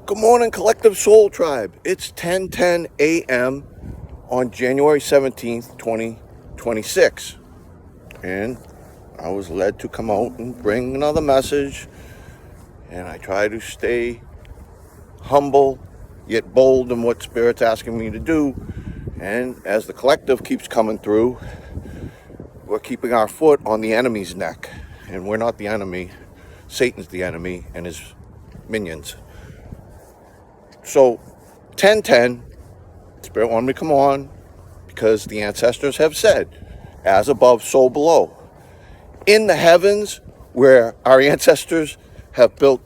Good morning, Collective Soul Tribe. It's 10:10 a.m. on January 17th, 2026. And I was led to come out and bring another message. And I try to stay humble, yet bold in what Spirit's asking me to do. And as the collective keeps coming through, we're keeping our foot on the enemy's neck. And we're not the enemy. Satan's the enemy and his minions. So 10:10, Spirit wanted me to come on because the ancestors have said, as above, so below. In the heavens, where our ancestors have built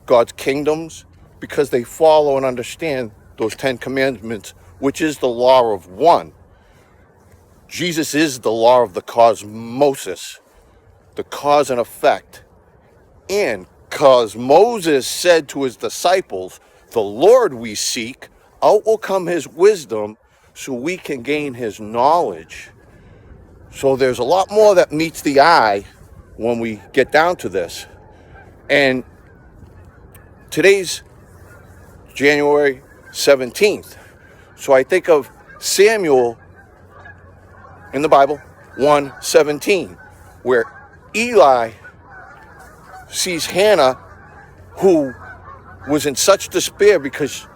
God's kingdoms, because they follow and understand those 10 commandments, which is the law of one. Jesus is the law of the cosmosis, the cause and effect. And because Moses said to his disciples, the Lord we seek, out will come his wisdom, so we can gain his knowledge. So there's a lot more that meets the eye when we get down to this. And today's January 17th. So I think of Samuel in the Bible, 1:17, where Eli sees Hannah, who was in such despair because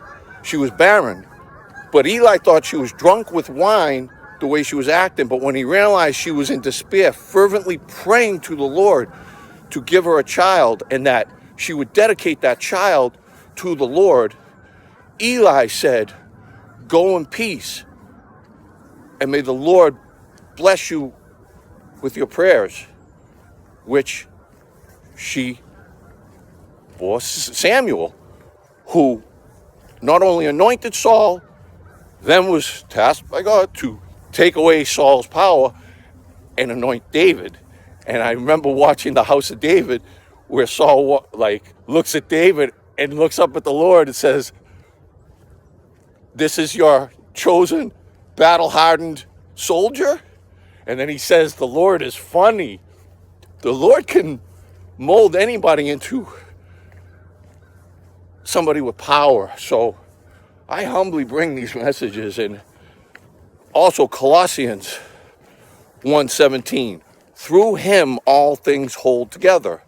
she was barren. But Eli thought she was drunk with wine the way she was acting. But when he realized she was in despair, fervently praying to the Lord to give her a child and that she would dedicate that child to the Lord, Eli said, go in peace, and may the Lord bless you with your prayers, which she bore Samuel, who not only anointed Saul, then was tasked by God to take away Saul's power and anoint David. And I remember watching the House of David, where Saul looks at David and looks up at the Lord and says, this is your chosen, battle-hardened soldier? And then he says, the Lord is funny. The Lord can mold anybody into somebody with power. So I humbly bring these messages. And also Colossians 1:17, through him all things hold together.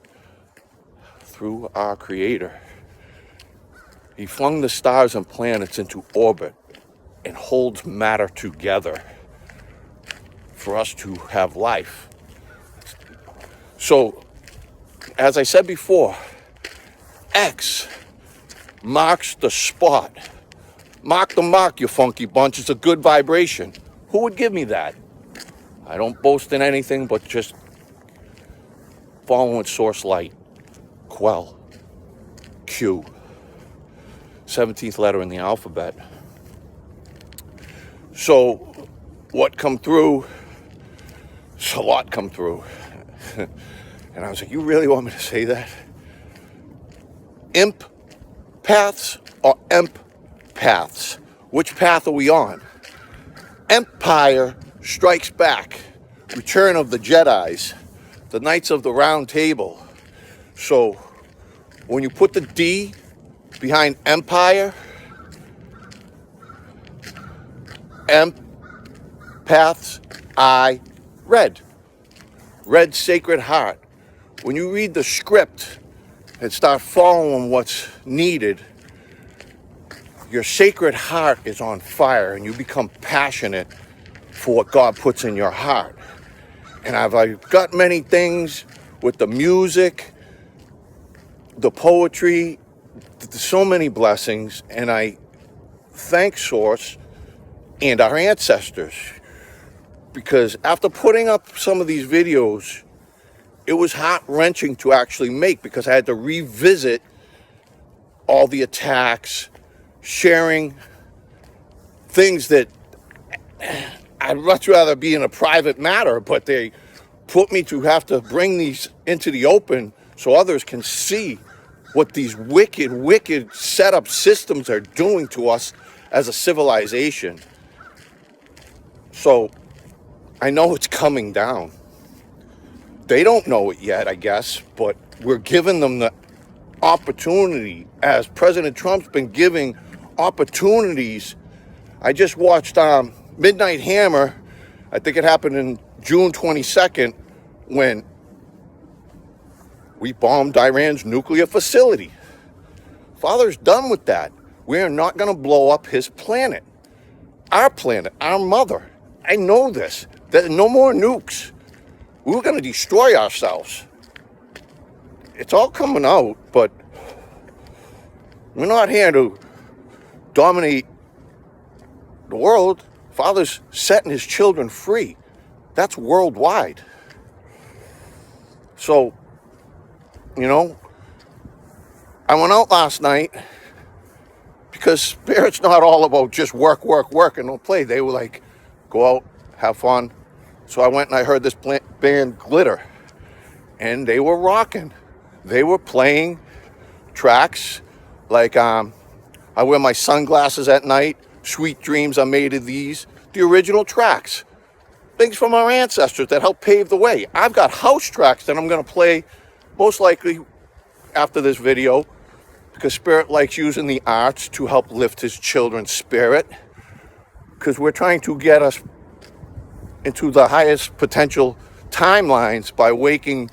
Through our Creator. He flung the stars and planets into orbit and holds matter together for us to have life. So, as I said before, X marks the spot. Mark the mark, you funky bunch. It's a good vibration. Who would give me that? I don't boast in anything but just following source light. Quell. Q. 17th letter in the alphabet. So, what come through? It's a lot come through. And I was like, you really want me to say that? Imp paths or emp paths? Which path are we on? Empire Strikes Back. Return of the Jedis. The Knights of the Round Table. So, when you put the D behind Empire, paths, I, red. Red Sacred Heart. When you read the script and start following what's needed, your sacred heart is on fire and you become passionate for what God puts in your heart. And I've got many things with the music, the poetry, so many blessings, and I thank Source and our ancestors, because after putting up some of these videos, it was heart-wrenching to actually make, because I had to revisit all the attacks, sharing things that I'd much rather be in a private matter, but they put me to have to bring these into the open so others can see what these wicked setup systems are doing to us as a civilization. So I know it's coming down. They don't know it yet, I guess, but we're giving them opportunity, as President Trump's been giving opportunities. I just watched Midnight Hammer. I think it happened in June 22nd when we bombed Iran's nuclear facility. Father's done with that. We are not going to blow up his planet, our mother. I know this. There's no more nukes. We're going to destroy ourselves. It's all coming out, but we're not here to dominate the world. Father's setting his children free. That's worldwide. So, you know, I went out last night because Spirit's not all about just work, and don't play. They were like, go out, have fun. So I went and I heard this band Glitter, and they were rocking. They were playing tracks like I wear my sunglasses at night, Sweet Dreams Are Made of These, the original tracks. Things from our ancestors that helped pave the way. I've got house tracks that I'm going to play most likely after this video, because Spirit likes using the arts to help lift his children's spirit, because we're trying to get us into the highest potential timelines by waking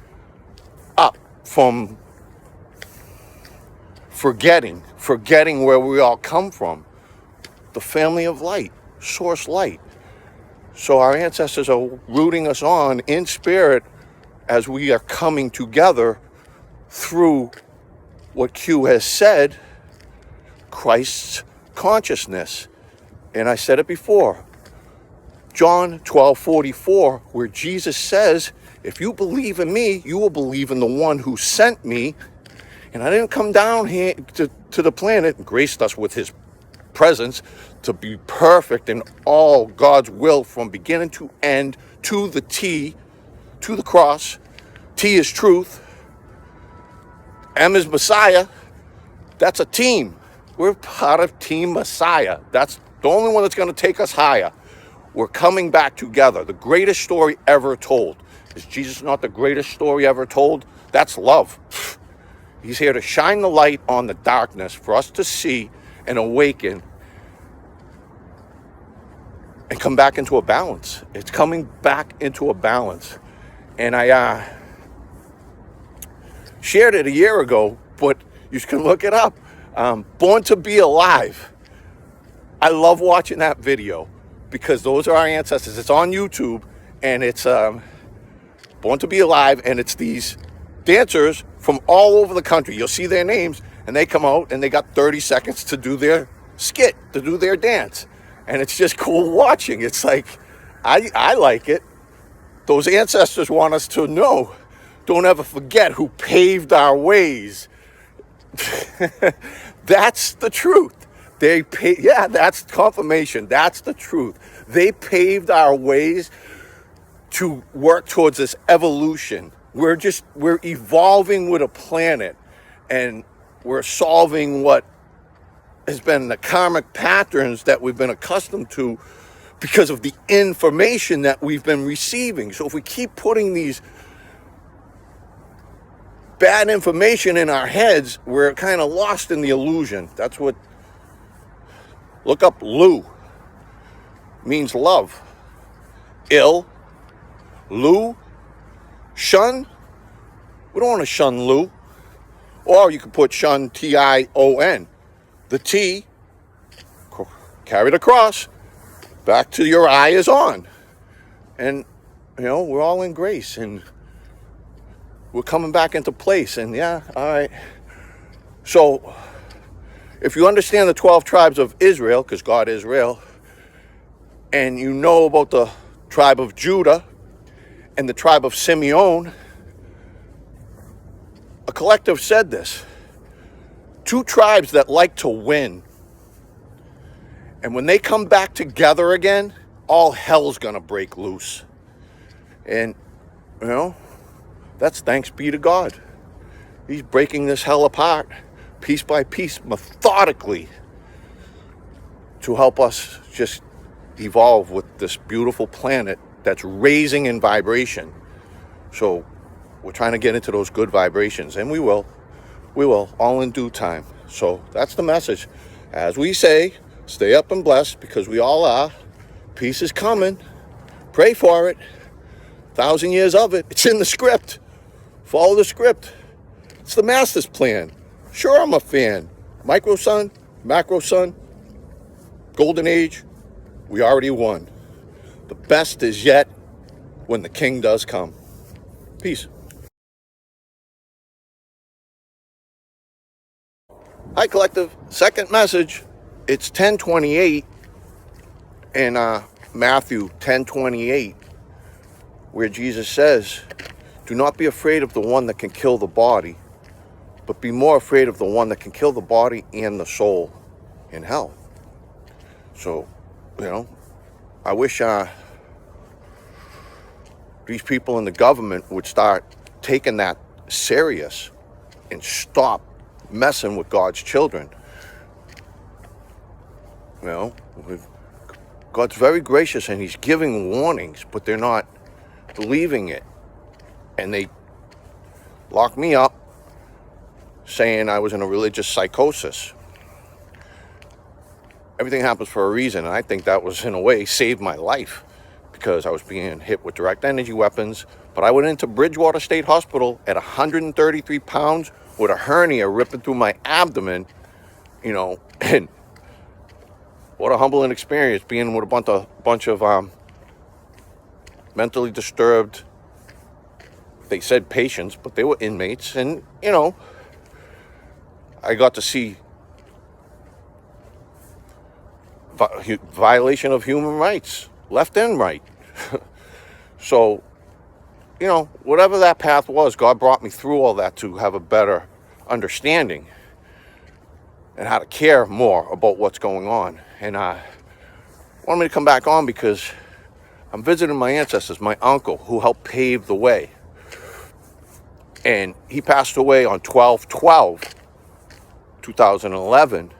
up from forgetting where we all come from, the family of light, source light. So our ancestors are rooting us on in spirit as we are coming together through what Q has said, Christ's consciousness. And I said it before, John 12:44, where Jesus says, if you believe in me, you will believe in the one who sent me. And I didn't come down here to the planet and graced us with his presence to be perfect in all God's will from beginning to end, to the T, to the cross. T is truth. M is Messiah. That's a team. We're part of Team Messiah. That's the only one that's going to take us higher. We're coming back together. The greatest story ever told. Is Jesus not the greatest story ever told? That's love. He's here to shine the light on the darkness for us to see and awaken and come back into a balance. It's coming back into a balance. And I shared it a year ago, but you can look it up. Born to Be Alive. I love watching that video because those are our ancestors. It's on YouTube, and it's Born to Be Alive, and it's these dancers from all over the country. You'll see their names, and they come out, and they got 30 seconds to do their skit, to do their dance. And it's just cool watching. It's like, I like it. Those ancestors want us to know. Don't ever forget who paved our ways. That's the truth. That's confirmation. That's the truth. They paved our ways to work towards this evolution. We're evolving with a planet, and we're solving what has been the karmic patterns that we've been accustomed to because of the information that we've been receiving. So if we keep putting these bad information in our heads, we're kind of lost in the illusion. That's what, look up Lu, means love. Lu, shun, we don't want to shun Lu. Or you could put shun, T-I-O-N. The T, carried across, back to your eye is on. And, we're all in grace, and we're coming back into place. And all right. So, if you understand the 12 tribes of Israel, because God is real, and you know about the tribe of Judah and the tribe of Simeon, a collective said this: two tribes that like to win. And when they come back together again, all hell's gonna break loose. And, that's thanks be to God. He's breaking this hell apart, piece by piece, methodically, to help us just evolve with this beautiful planet that's raising in vibration. So we're trying to get into those good vibrations, and we will. We will, all in due time. So that's the message. As we say, stay up and blessed, because we all are. Peace is coming. Pray for it. 1,000 years of it. It's in the script. Follow the script. It's the master's plan. Sure, I'm a fan. Micro sun, macro sun, golden age, we already won. The best is yet when the king does come. Peace. Hi, collective. Second message. It's 10:28 in Matthew 10:28, where Jesus says, "Do not be afraid of the one that can kill the body, but be more afraid of the one that can kill the body and the soul in hell." So, I wish these people in the government would start taking that serious and stop messing with God's children. God's very gracious and he's giving warnings, but they're not believing it. And they locked me up saying I was in a religious psychosis. Everything happens for a reason, and I think that was, in a way, saved my life, because I was being hit with direct energy weapons. But I went into Bridgewater State Hospital at 133 pounds with a hernia ripping through my abdomen, and what a humbling experience being with a bunch of mentally disturbed, they said patients, but they were inmates. And, I got to see violation of human rights, left and right. So, whatever that path was, God brought me through all that to have a better understanding and how to care more about what's going on. And I wanted me to come back on because I'm visiting my ancestors, my uncle, who helped pave the way. And he passed away on 12/12/2011.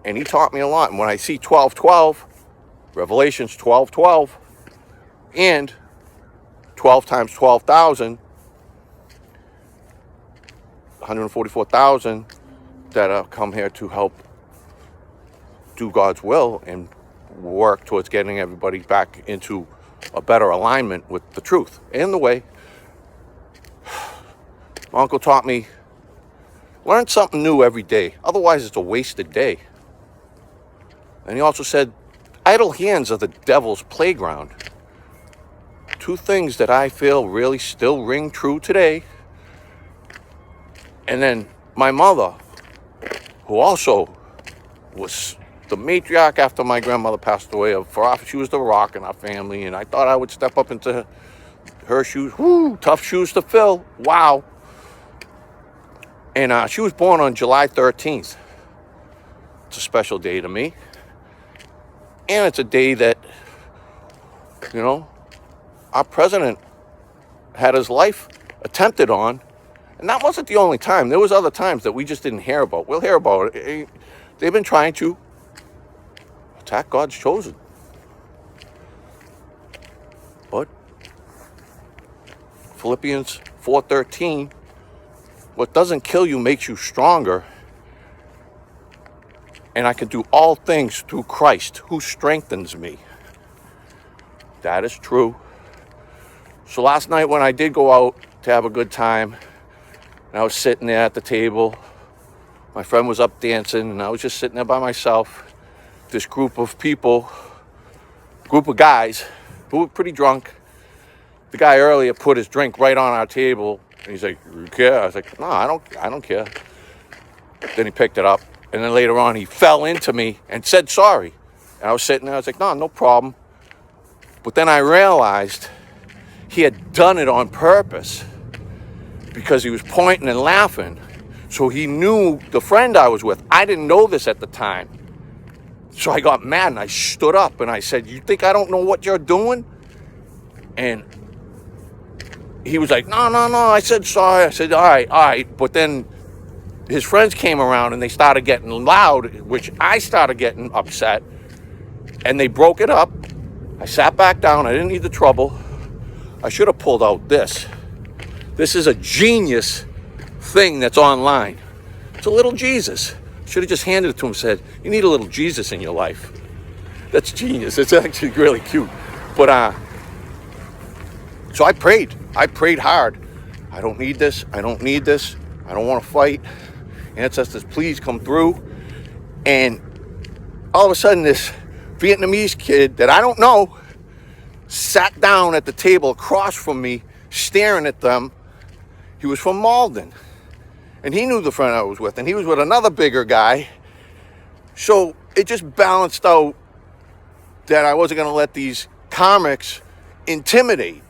And he taught me a lot. And when I see 12:12, Revelations 12:12, and 12 times 12,000, 144,000 that have come here to help do God's will and work towards getting everybody back into a better alignment with the truth and the way. My uncle taught me, learn something new every day. Otherwise, it's a wasted day. And he also said, idle hands are the devil's playground. Two things that I feel really still ring true today. And then my mother, who also was the matriarch after my grandmother passed away. She was the rock in our family, and I thought I would step up into her shoes. Woo, tough shoes to fill. Wow. And she was born on July 13th. It's a special day to me. And it's a day that, our president had his life attempted on. And that wasn't the only time. There was other times that we just didn't hear about. We'll hear about it. They've been trying to attack God's chosen. But Philippians 4:13, what doesn't kill you makes you stronger. And I can do all things through Christ who strengthens me. That is true. So last night when I did go out to have a good time, and I was sitting there at the table, my friend was up dancing, and I was just sitting there by myself. This group of guys who were pretty drunk. The guy earlier put his drink right on our table, and he's like, "You care?" I was like, "No, I don't care." Then he picked it up, and then later on he fell into me and said sorry. And I was sitting there, I was like, no problem. But then I realized he had done it on purpose because he was pointing and laughing. So he knew the friend I was with. I didn't know this at the time. So I got mad and I stood up and I said, "You think I don't know what you're doing?" And he was like, no, I said sorry. I said, all right. But then his friends came around and they started getting loud, which I started getting upset. And they broke it up. I sat back down. I didn't need the trouble. I should have pulled out this. This is a genius thing that's online. It's a little Jesus. Should have just handed it to him and said, you need a little Jesus in your life. That's genius. It's actually really cute. But so I prayed. I prayed hard. I don't need this. I don't need this. I don't want to fight. Ancestors, please come through. And all of a sudden, this Vietnamese kid that I don't know sat down at the table across from me, staring at them. He was from Malden. And he knew the friend I was with. And he was with another bigger guy. So it just balanced out that I wasn't going to let these comics intimidate.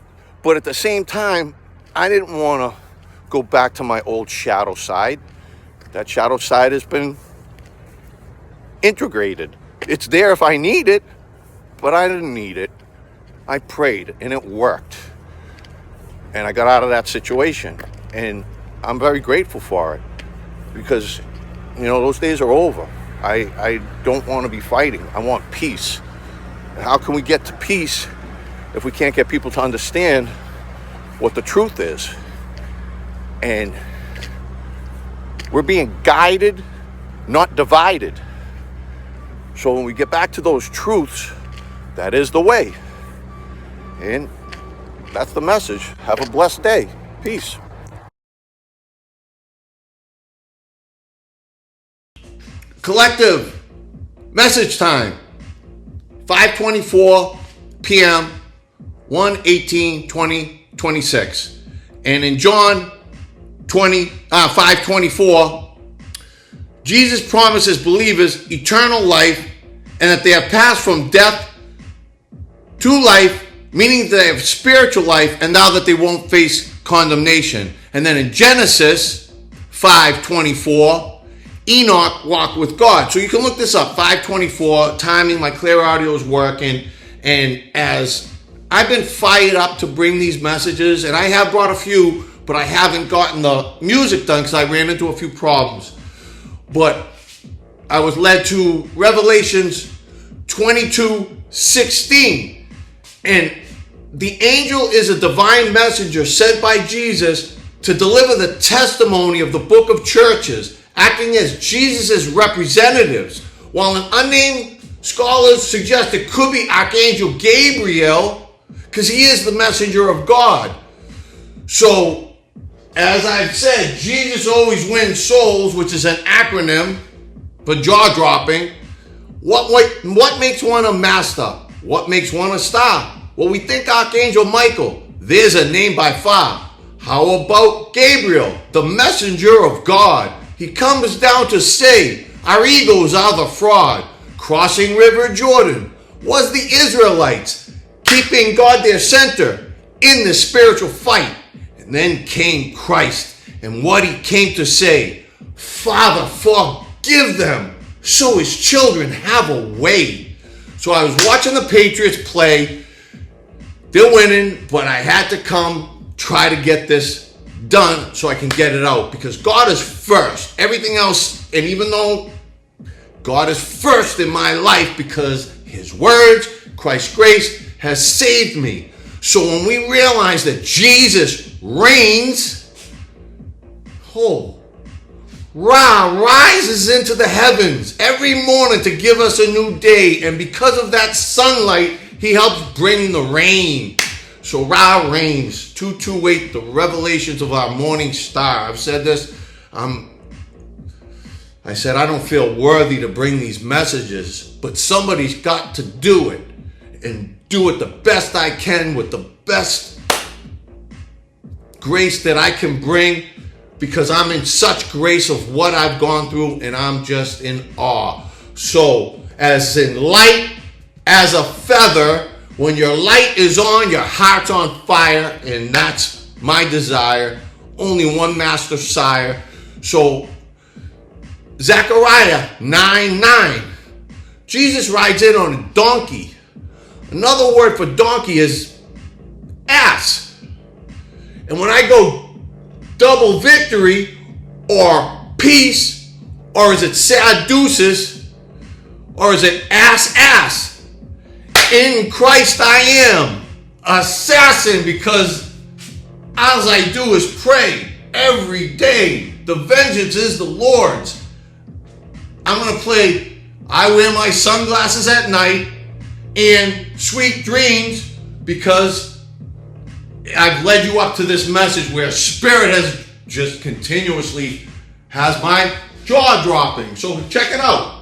But at the same time, I didn't want to go back to my old shadow side. That shadow side has been integrated. It's there if I need it, but I didn't need it. I prayed, and it worked. And I got out of that situation. And I'm very grateful for it. Because, those days are over. I don't want to be fighting. I want peace. And how can we get to peace if we can't get people to understand what the truth is? And we're being guided, not divided. So when we get back to those truths, that is the way. And that's the message. Have a blessed day. Peace. Collective message time. 5:24 p.m. 1/18/2026. And in John 5:24, Jesus promises believers eternal life and that they have passed from death to life, meaning that they have spiritual life and now that they won't face condemnation. And then in Genesis 5:24, Enoch walked with God. So you can look this up, 5:24, timing, my clear audio is working. And as I've been fired up to bring these messages, and I have brought a few, but I haven't gotten the music done because I ran into a few problems. But I was led to Revelations 22:16. And the angel is a divine messenger sent by Jesus to deliver the testimony of the book of churches, acting as Jesus' representatives, while an unnamed scholars suggest it could be Archangel Gabriel, because he is the messenger of God. So, as I've said, Jesus always wins souls, which is an acronym for jaw-dropping. What makes one a master? What makes one a star? Well, we think Archangel Michael. There's a name by far. How about Gabriel, the messenger of God? He comes down to say, our egos are the fraud. Crossing River Jordan was the Israelites, keeping God their center in the spiritual fight. And then came Christ, and what he came to say, Father, forgive them, so his children have a way. So I was watching the Patriots play. They're winning, but I had to come try to get this done so I can get it out, because God is first. Everything else, and even though God is first in my life because his words, Christ's grace, has saved me. So when we realize that Jesus reigns, Ra rises into the heavens every morning to give us a new day. And because of that sunlight, he helps bring the rain. So Ra reigns. 228, the revelations of our morning star. I've said this. I said, I don't feel worthy to bring these messages, but somebody's got to do it, and do it the best I can with the best grace that I can bring, because I'm in such grace of what I've gone through, and I'm just in awe. So, as in light as a feather, when your light is on, your heart's on fire, and that's my desire. Only one master sire. So, Zechariah 9:9. Jesus rides in on a donkey. Another word for donkey is ass. And when I go double victory or peace, or is it sad deuces, or is it ass? In Christ I am assassin, because all I do is pray every day. The vengeance is the Lord's. I'm going to play I Wear My Sunglasses at Night and Sweet Dreams because I've led you up to this message where Spirit has just continuously has my jaw dropping. So check it out.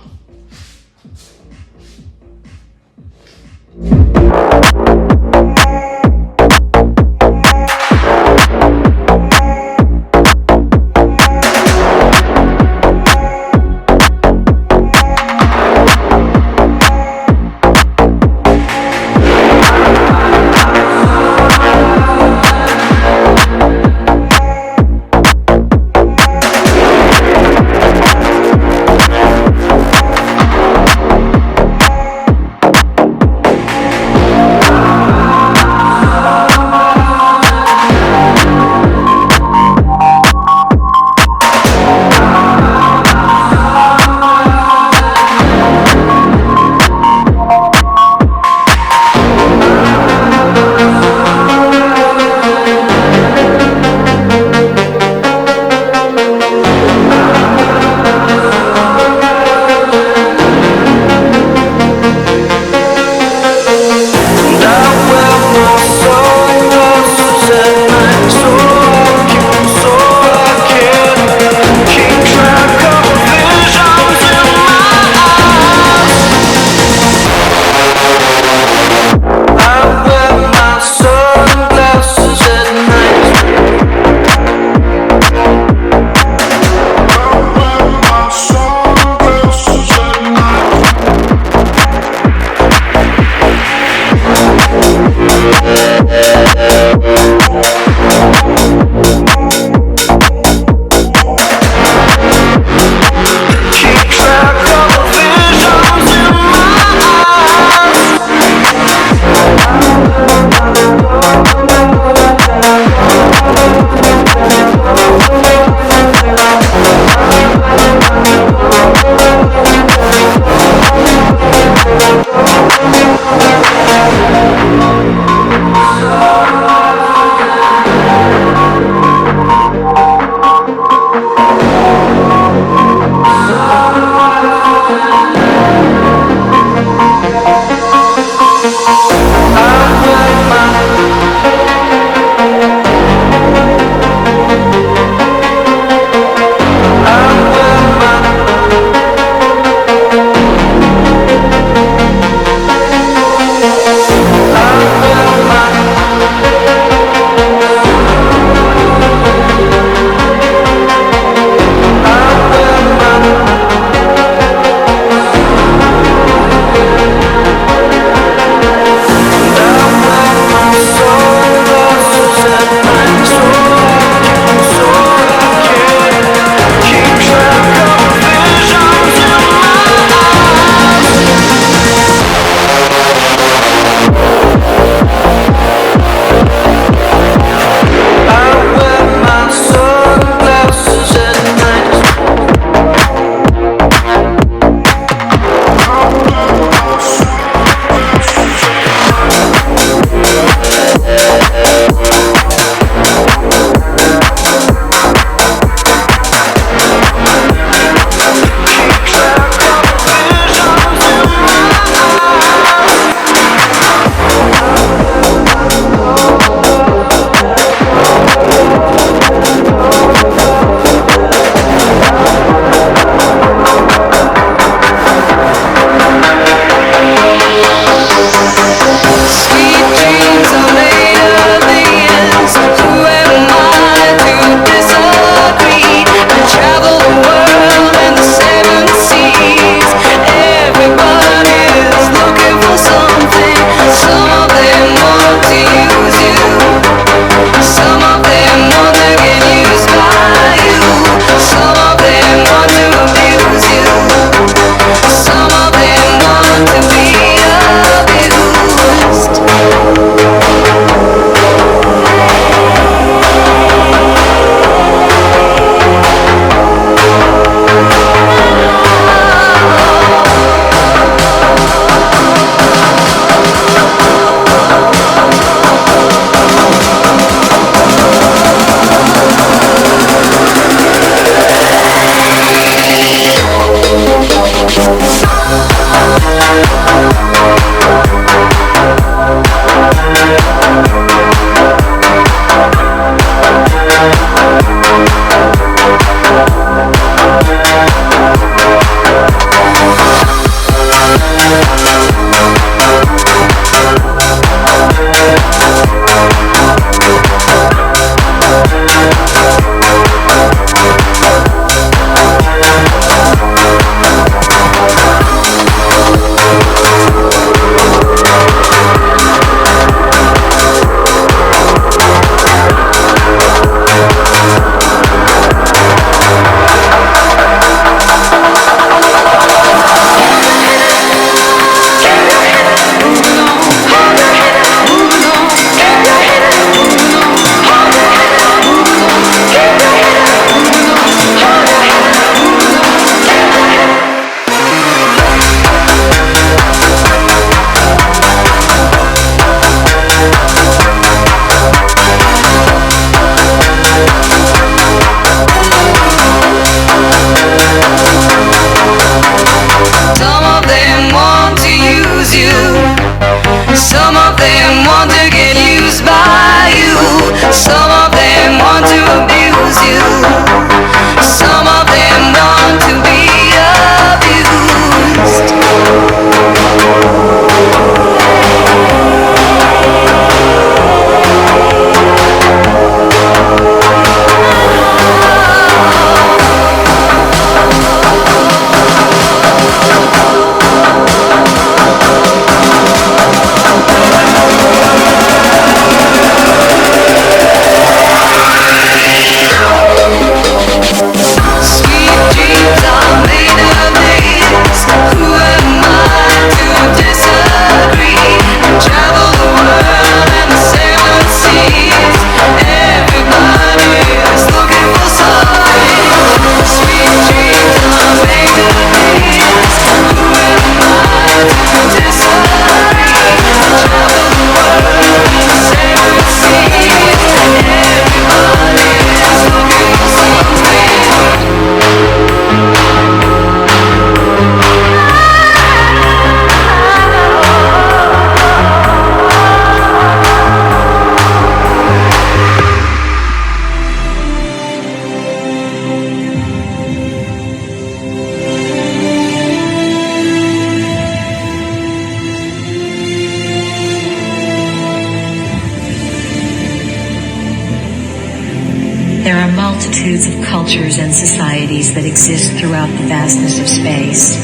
multitudes of cultures and societies that exist throughout the vastness of space.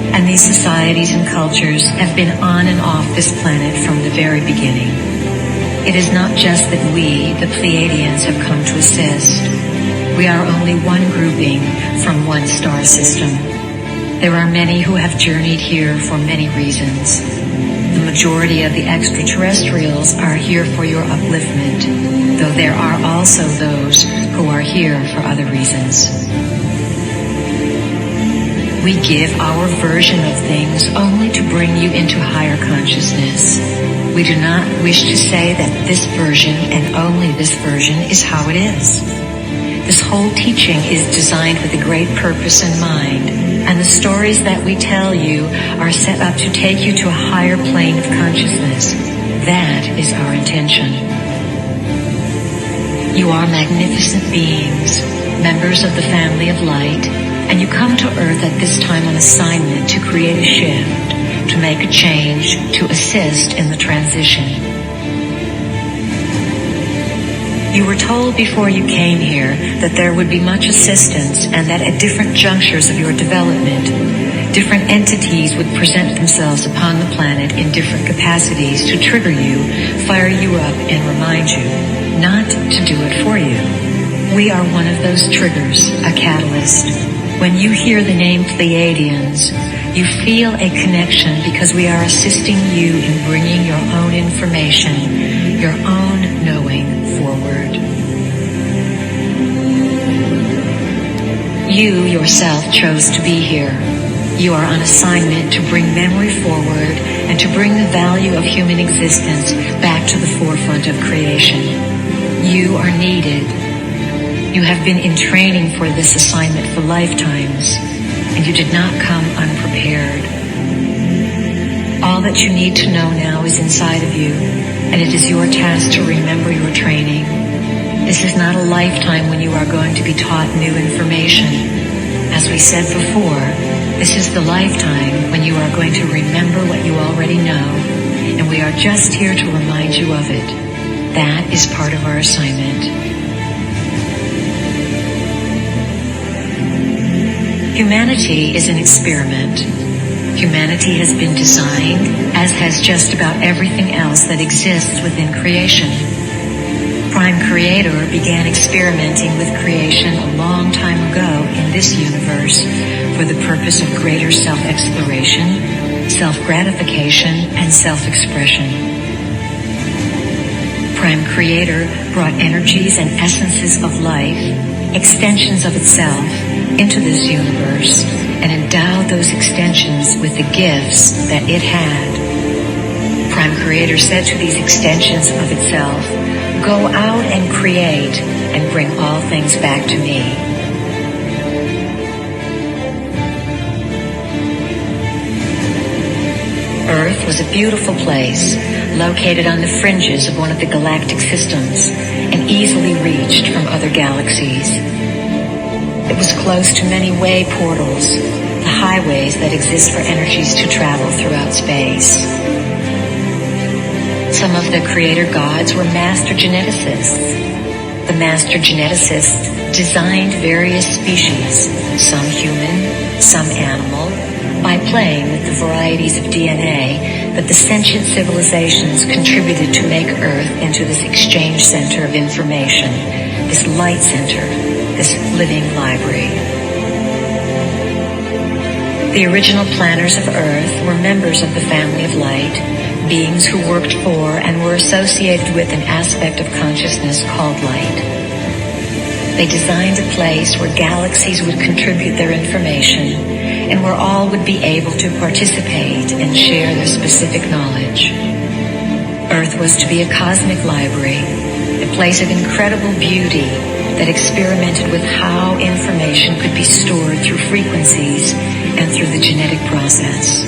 And these societies and cultures have been on and off this planet from the very beginning. It is not just that we, the Pleiadians, have come to assist. We are only one grouping from one star system. There are many who have journeyed here for many reasons. The majority of the extraterrestrials are here for your upliftment, though there are also those who are here for other reasons. We give our version of things only to bring you into higher consciousness. We do not wish to say that this version and only this version is how it is. This whole teaching is designed with a great purpose in mind, and the stories that we tell you are set up to take you to a higher plane of consciousness. That is our intention. You are magnificent beings, members of the family of light, and you come to Earth at this time on assignment to create a shift, to make a change, to assist in the transition. You were told before you came here that there would be much assistance and that at different junctures of your development, different entities would present themselves upon the planet in different capacities to trigger you, fire you up, and remind you, not to do it for you. We are one of those triggers, a catalyst. When you hear the name Pleiadians, you feel a connection because we are assisting you in bringing your own information, your own knowing forward. You yourself chose to be here. You are on assignment to bring memory forward and to bring the value of human existence back to the forefront of creation. You are needed. You have been in training for this assignment for lifetimes, and you did not come unprepared. All that you need to know now is inside of you, and it is your task to remember your training. This is not a lifetime when you are going to be taught new information. As we said before, this is the lifetime when you are going to remember what you already know, and we are just here to remind you of it. That is part of our assignment. Humanity is an experiment. Humanity has been designed, as has just about everything else that exists within creation. Prime Creator began experimenting with creation a long time ago in this universe for the purpose of greater self-exploration, self-gratification, and self-expression. Prime Creator brought energies and essences of life, extensions of itself, into this universe and endowed those extensions with the gifts that it had. Prime Creator said to these extensions of itself, "Go out and create and bring all things back to me." Earth was a beautiful place, located on the fringes of one of the galactic systems and easily reached from other galaxies. It was close to many way portals, the highways that exist for energies to travel throughout space. Some of the creator gods were master geneticists. The master geneticists designed various species, some human, some animal, by playing with the varieties of DNA that the sentient civilizations contributed to make Earth into this exchange center of information, this light center, this living library. The original planners of Earth were members of the family of light, beings who worked for and were associated with an aspect of consciousness called light. They designed a place where galaxies would contribute their information and where all would be able to participate and share their specific knowledge. Earth was to be a cosmic library, a place of incredible beauty that experimented with how information could be stored through frequencies and through the genetic process.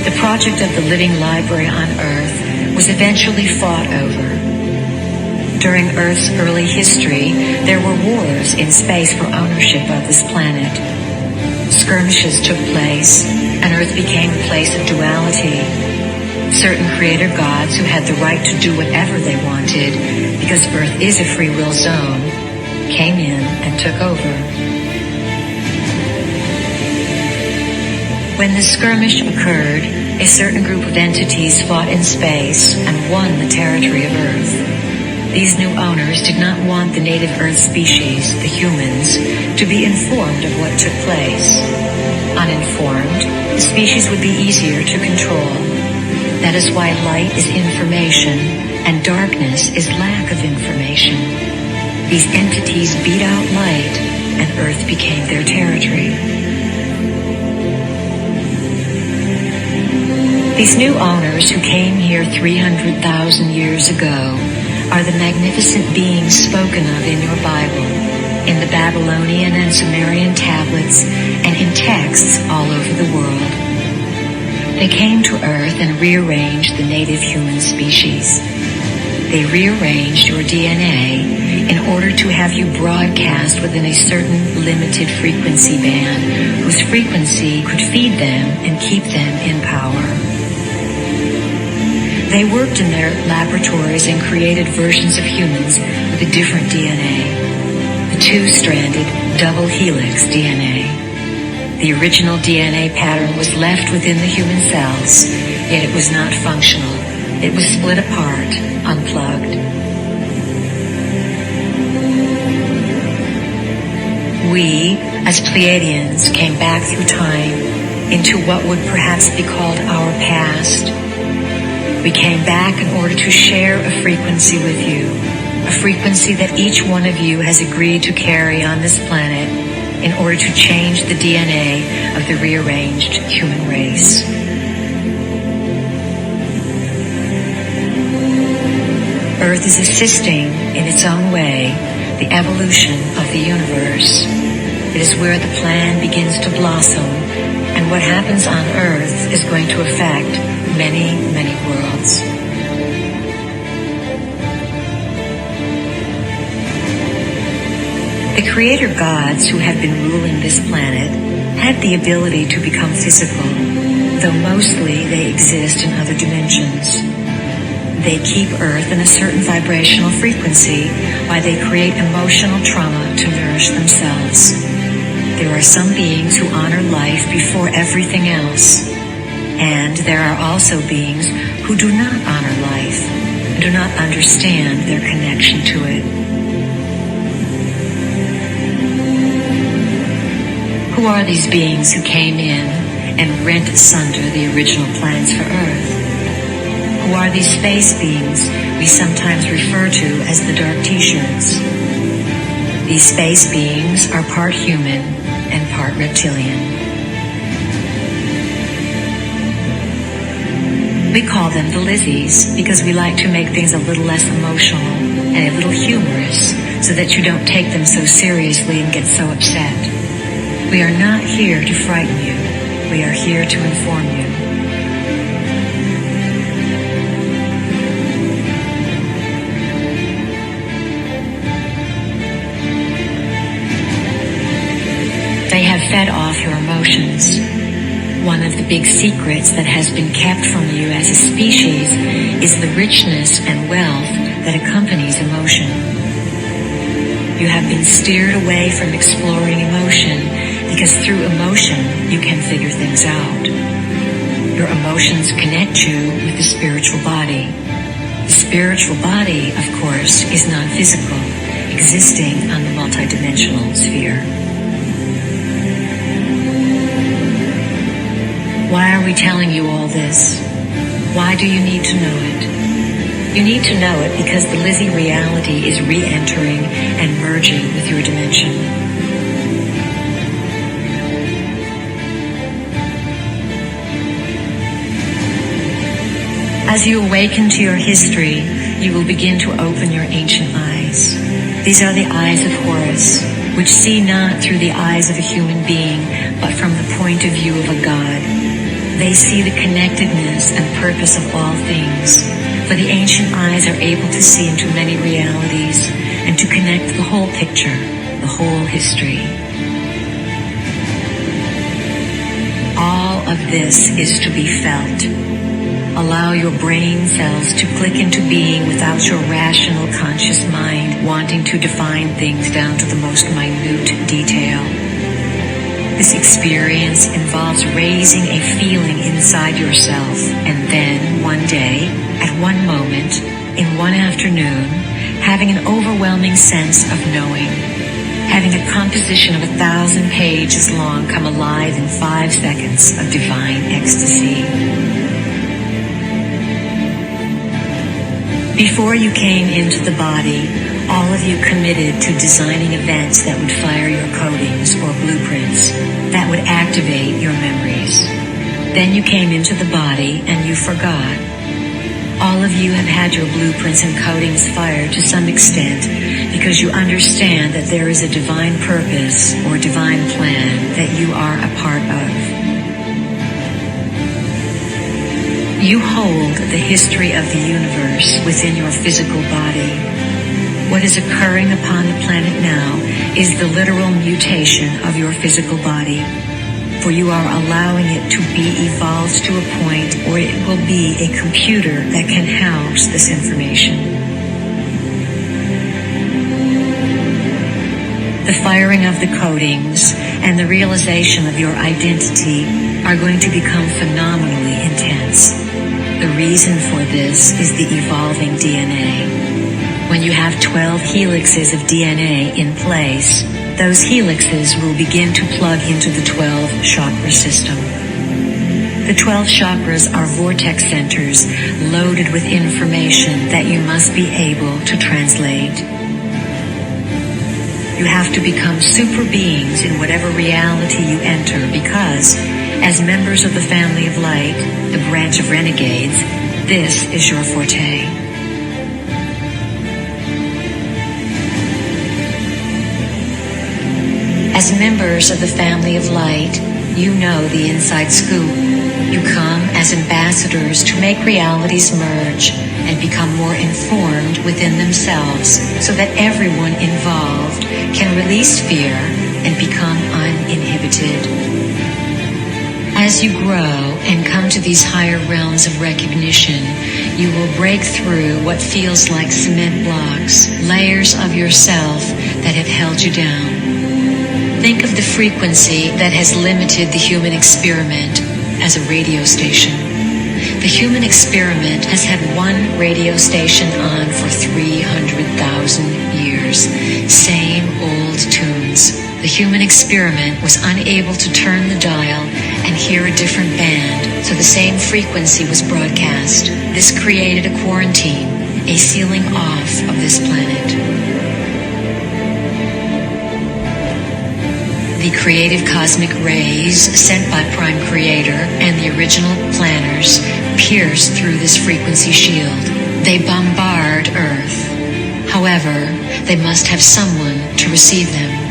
The project of the living library on Earth was eventually fought over. During Earth's early history, there were wars in space for ownership of this planet. Skirmishes took place, and Earth became a place of duality. Certain creator gods who had the right to do whatever they wanted, because Earth is a free will zone, came in and took over. When the skirmish occurred, a certain group of entities fought in space and won the territory of Earth. These new owners did not want the native Earth species, the humans, to be informed of what took place. Uninformed, the species would be easier to control. That is why light is information and darkness is lack of information. These entities beat out light and Earth became their territory. These new owners who came here 300,000 years ago are the magnificent beings spoken of in your Bible, in the Babylonian and Sumerian tablets, and in texts all over the world. They came to Earth and rearranged the native human species. They rearranged your DNA in order to have you broadcast within a certain limited frequency band whose frequency could feed them and keep them in power. They worked in their laboratories and created versions of humans with a different DNA, the two-stranded double helix DNA. The original DNA pattern was left within the human cells, yet it was not functional. It was split apart, unplugged. We, as Pleiadians, came back through time into what would perhaps be called our past. We came back in order to share a frequency with you, a frequency that each one of you has agreed to carry on this planet in order to change the DNA of the rearranged human race. Earth is assisting, in its own way, the evolution of the universe. It is where the plan begins to blossom, and what happens on Earth is going to affect many, many worlds. The creator gods who have been ruling this planet had the ability to become physical, though mostly they exist in other dimensions. They keep Earth in a certain vibrational frequency while they create emotional trauma to nourish themselves. There are some beings who honor life before everything else, and there are also beings who do not honor life and do not understand their connection to it. Who are these beings who came in and rent asunder the original plans for Earth? Who are these space beings we sometimes refer to as the dark t-shirts? These space beings are part human and part reptilian. We call them the Lizzies because we like to make things a little less emotional and a little humorous so that you don't take them so seriously and get so upset. We are not here to frighten you. We are here to inform you. They have fed off your emotions. One of the big secrets that has been kept from you as a species is the richness and wealth that accompanies emotion. You have been steered away from exploring emotion because through emotion you can figure things out. Your emotions connect you with the spiritual body. The spiritual body, of course, is non-physical, existing on the multidimensional sphere. Why are we telling you all this? Why do you need to know it? You need to know it because the Lizzie reality is re-entering and merging with your dimension. As you awaken to your history, you will begin to open your ancient eyes. These are the eyes of Horus, which see not through the eyes of a human being, but from the point of view of a god. They see the connectedness and purpose of all things, for the ancient eyes are able to see into many realities and to connect the whole picture, the whole history. All of this is to be felt. Allow your brain cells to click into being without your rational conscious mind wanting to define things down to the most minute detail. This experience involves raising a feeling inside yourself, and then one day, at one moment, in one afternoon, having an overwhelming sense of knowing. Having a composition of 1,000 pages long come alive in 5 seconds of divine ecstasy. Before you came into the body, all of you committed to designing events that would fire your codings or blueprints, that would activate your memories. Then you came into the body and you forgot. All of you have had your blueprints and codings fired to some extent because you understand that there is a divine purpose or divine plan that you are a part of. You hold the history of the universe within your physical body. What is occurring upon the planet now is the literal mutation of your physical body, for you are allowing it to be evolved to a point where it will be a computer that can house this information. The firing of the codings and the realization of your identity are going to become phenomenally intense. The reason for this is the evolving DNA. When you have 12 helixes of DNA in place, those helixes will begin to plug into the 12 chakra system. The 12 chakras are vortex centers loaded with information that you must be able to translate. You have to become super beings in whatever reality you enter because, as members of the family of light, the branch of renegades, this is your forte. As members of the family of light, you know the inside scoop. You come as ambassadors to make realities merge and become more informed within themselves so that everyone involved can release fear and become uninhibited. As you grow and come to these higher realms of recognition, you will break through what feels like cement blocks, layers of yourself that have held you down. Think of the frequency that has limited the human experiment as a radio station. The human experiment has had one radio station on for 300,000 years. Same old tunes. The human experiment was unable to turn the dial and hear a different band, so the same frequency was broadcast. This created a quarantine, a sealing off of this planet. The creative cosmic rays sent by Prime Creator and the original planners pierce through this frequency shield. They bombard Earth. However, they must have someone to receive them.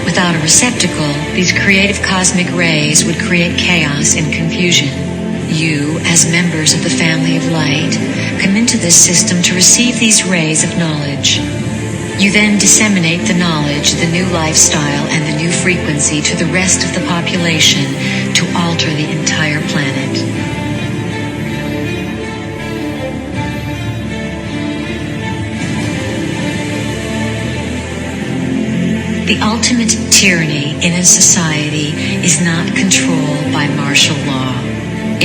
Without a receptacle, these creative cosmic rays would create chaos and confusion. You, as members of the family of light, come into this system to receive these rays of knowledge. You then disseminate the knowledge, the new lifestyle, and the new frequency to the rest of the population to alter the entire planet. The ultimate tyranny in a society is not control by martial law.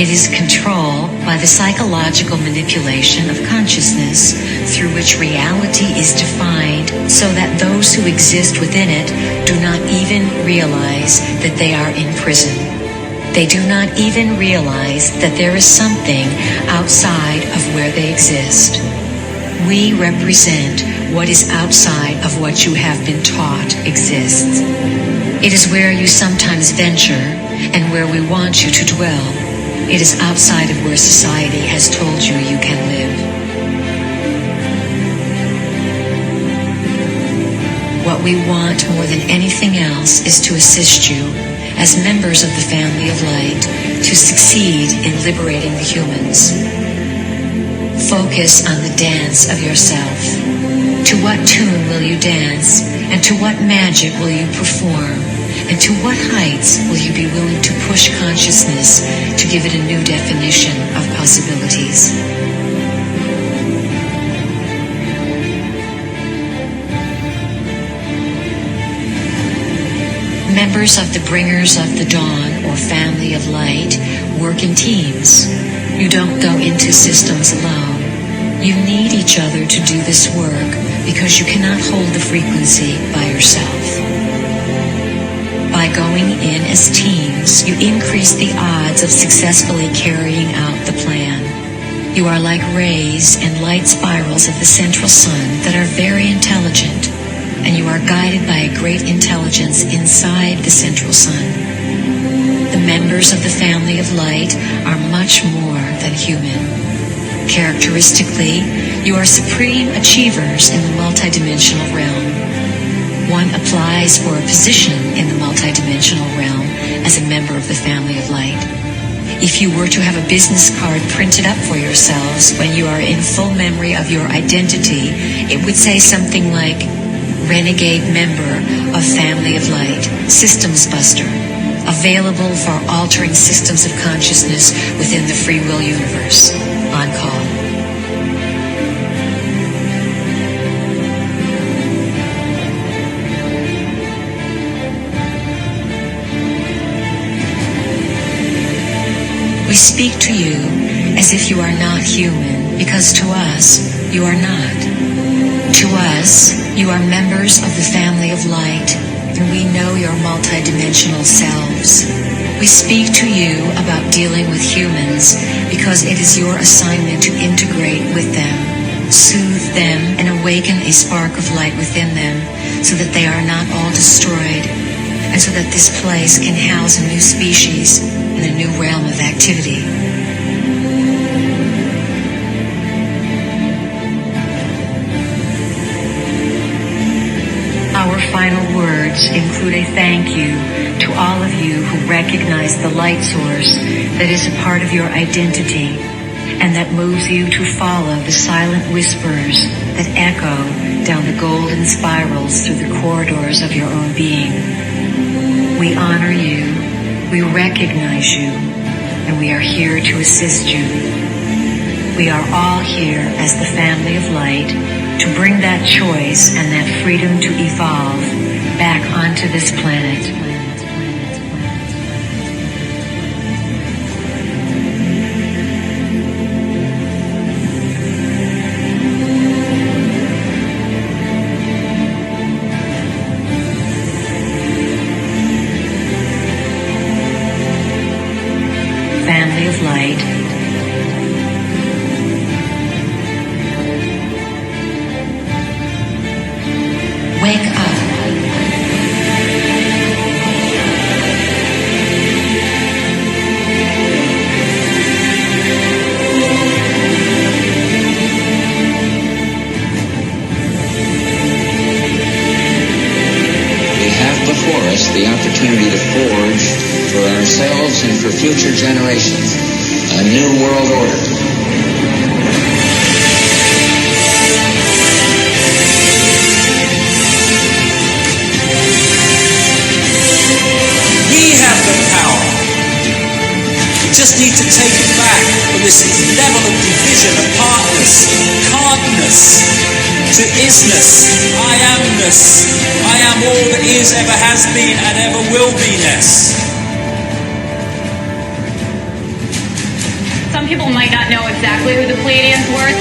It is control by the psychological manipulation of consciousness through which reality is defined so that those who exist within it do not even realize that they are in prison. They do not even realize that there is something outside of where they exist. We represent what is outside of what you have been taught exists. It is where you sometimes venture and where we want you to dwell. It is outside of where society has told you you can live. What we want more than anything else is to assist you, as members of the family of light, to succeed in liberating the humans. Focus on the dance of yourself. To what tune will you dance, and to what magic will you perform, And to what heights will you be willing to push consciousness to give it a new definition of possibilities? Members of the Bringers of the Dawn, or Family of Light, work in teams. You don't go into systems alone. You need each other to do this work because you cannot hold the frequency by yourself. By going in as teams, you increase the odds of successfully carrying out the plan. You are like rays and light spirals of the central sun that are very intelligent, and you are guided by a great intelligence inside the central sun. The members of the family of light are much more than human. Characteristically, you are supreme achievers in the multidimensional realm. One applies for a position in the multidimensional realm as a member of the family of light. If you were to have a business card printed up for yourselves when you are in full memory of your identity, it would say something like, Renegade Member of Family of Light, Systems Buster, available for altering systems of consciousness within the free will universe. On call. We speak to you as if you are not human, because to us, you are not. To us, you are members of the family of light, and we know your multidimensional selves. We speak to you about dealing with humans because it is your assignment to integrate with them, soothe them, and awaken a spark of light within them so that they are not all destroyed, and so that this place can house a new species and a new realm of activity. Our final words include a thank you to all of you who recognize the light source that is a part of your identity and that moves you to follow the silent whispers that echo down the golden spirals through the corridors of your own being. We honor you, we recognize you, and we are here to assist you. We are all here as the family of light to bring that choice and that freedom to evolve back onto this planet. Family of light. Wake up. We have before us the opportunity to forge for ourselves and for future generations a new world order. Just need to take it back from this level of division, apartness, can'tness, to isness, I amness, I am all that is, ever has been, and ever will be-ness. Some people might not know exactly who the Pleiadians were.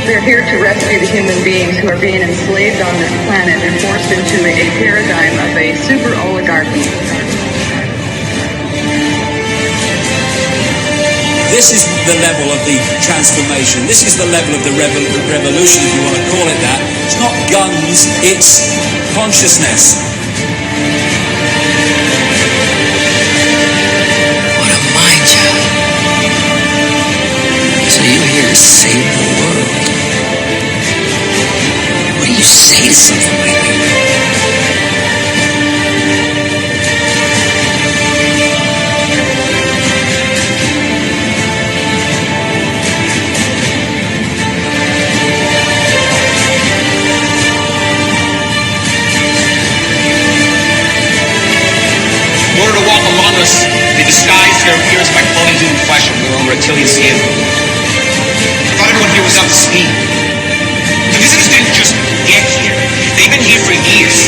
We're here to rescue the human beings who are being enslaved on this planet and forced into a paradigm of a super oligarchy. This is the level of the transformation. This is the level of the revolution, if you want to call it that. It's not guns, it's consciousness. What a mind child. So you're here to save the world. What do you say to something like that? their ears by clothing human flesh and wear reptilian skin. I thought everyone here was up to speed. The visitors didn't just get here. They've been here for years.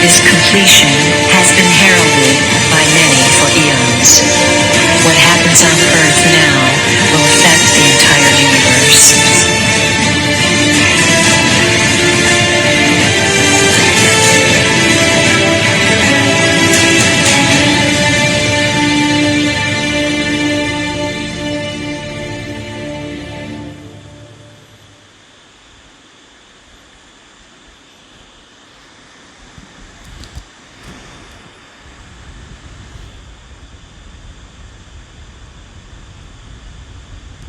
This completion has been heralded by many for eons. What happens on earth